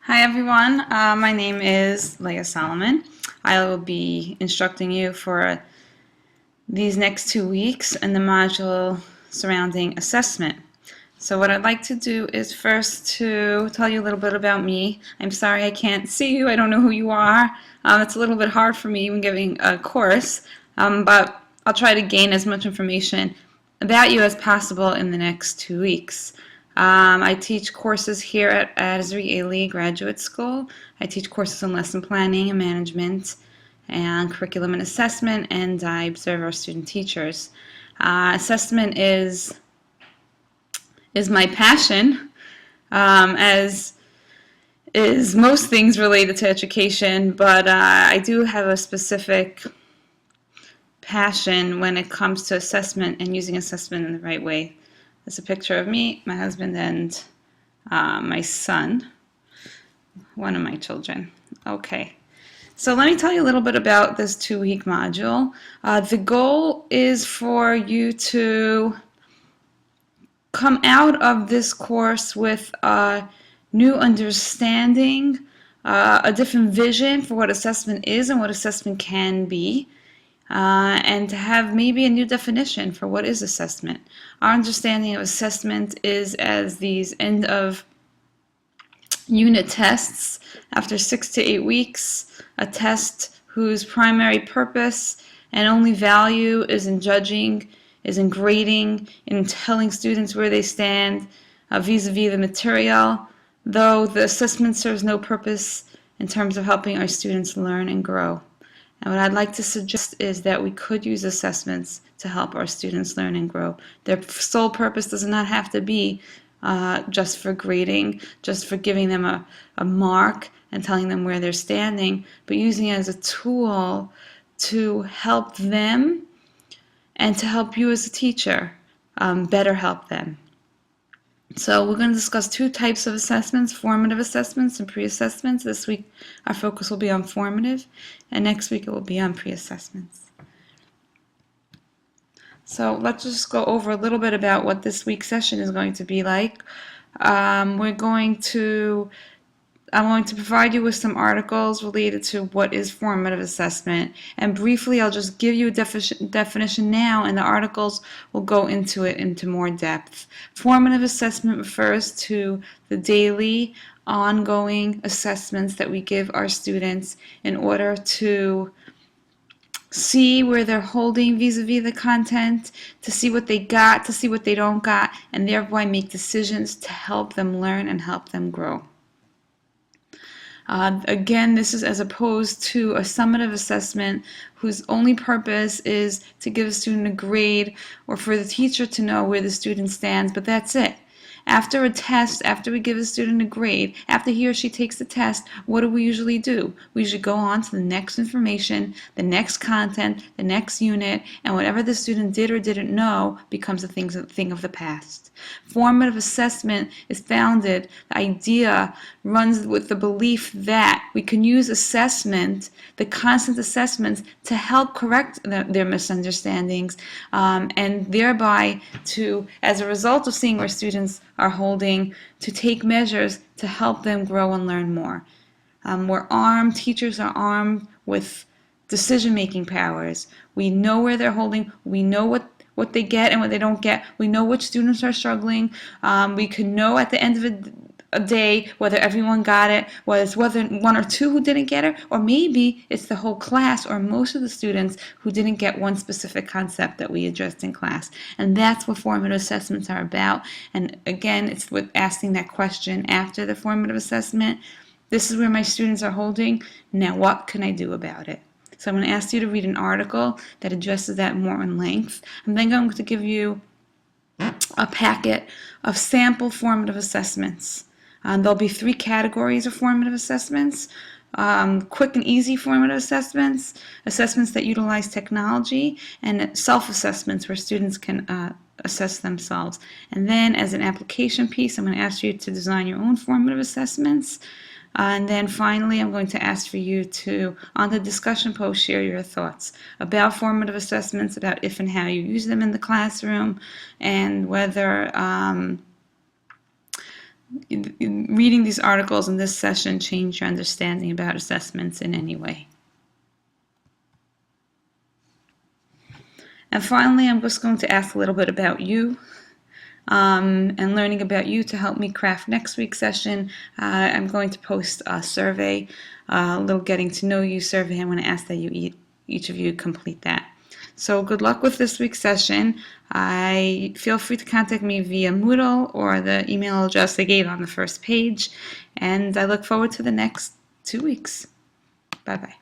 Hi everyone, my name is Leah Solomon. I will be instructing you for these next 2 weeks in the module surrounding assessment. So what I'd like to do is first to tell you a little bit about me. I'm sorry I can't see you, I don't know who you are. It's a little bit hard for me when giving a course, but I'll try to gain as much information about you as possible in the next 2 weeks. I teach courses here at Azrieli Graduate School. I teach courses on lesson planning and management and curriculum and assessment, and I observe our student teachers. Assessment is my passion, as is most things related to education, but I do have a specific passion when it comes to assessment and using assessment in the right way. There's a picture of me, my husband, and my son, one of my children. Okay, so let me tell you a little bit about this 2-week module. The goal is for you to come out of this course with a new understanding, a different vision for what assessment is and what assessment can be. And to have maybe a new definition for what is assessment. Our understanding of assessment is as these end of unit tests after 6 to 8 weeks, a test whose primary purpose and only value is in judging, is in grading, in telling students where they stand vis-a-vis the material, though the assessment serves no purpose in terms of helping our students learn and grow. And what I'd like to suggest is that we could use assessments to help our students learn and grow. Their sole purpose does not have to be just for grading, just for giving them a mark and telling them where they're standing, but using it as a tool to help them and to help you as a teacher better help them. So we're going to discuss 2 types of assessments, formative assessments and pre-assessments. This week our focus will be on formative, and next week it will be on pre-assessments. So let's just go over a little bit about what this week's session is going to be like. I'm going to provide you with some articles related to what is formative assessment, and briefly I'll just give you a definition now, and the articles will go into it into more depth. Formative assessment refers to the daily, ongoing assessments that we give our students in order to see where they're holding vis-a-vis the content, to see what they got, to see what they don't got, and thereby make decisions to help them learn and help them grow. Again, this is as opposed to a summative assessment whose only purpose is to give a student a grade or for the teacher to know where the student stands, but that's it. After a test, after we give a student a grade, after he or she takes the test, what do we usually do? We usually go on to the next information, the next content, the next unit, and whatever the student did or didn't know becomes a thing of the past. Formative assessment is founded, the idea runs with the belief that we can use assessment, the constant assessments, to help correct their misunderstandings, and thereby to, as a result of seeing where students are holding, to take measures to help them grow and learn more. Teachers are armed with decision-making powers. We know where they're holding, we know what they get and what they don't get. We know which students are struggling. We can know at the end of a day whether everyone got it, whether 1 or 2 who didn't get it, or maybe it's the whole class or most of the students who didn't get one specific concept that we addressed in class. And that's what formative assessments are about. And again, it's with asking that question after the formative assessment. This is where my students are holding. Now what can I do about it? So I'm going to ask you to read an article that addresses that more in length. I'm then going to give you a packet of sample formative assessments. There'll be 3 categories of formative assessments. Quick and easy formative assessments, assessments that utilize technology, and self-assessments where students can assess themselves. And then as an application piece, I'm going to ask you to design your own formative assessments. And then finally, I'm going to ask for you to, on the discussion post, share your thoughts about formative assessments, about if and how you use them in the classroom, and whether reading these articles in this session change your understanding about assessments in any way. And finally, I'm just going to ask a little bit about you. And learning about you to help me craft next week's session. I'm going to post a survey, a little getting to know you survey. I'm going to ask that each of you complete that. So good luck with this week's session. Feel free to contact me via Moodle or the email address I gave on the first page. And I look forward to the next 2 weeks. Bye-bye.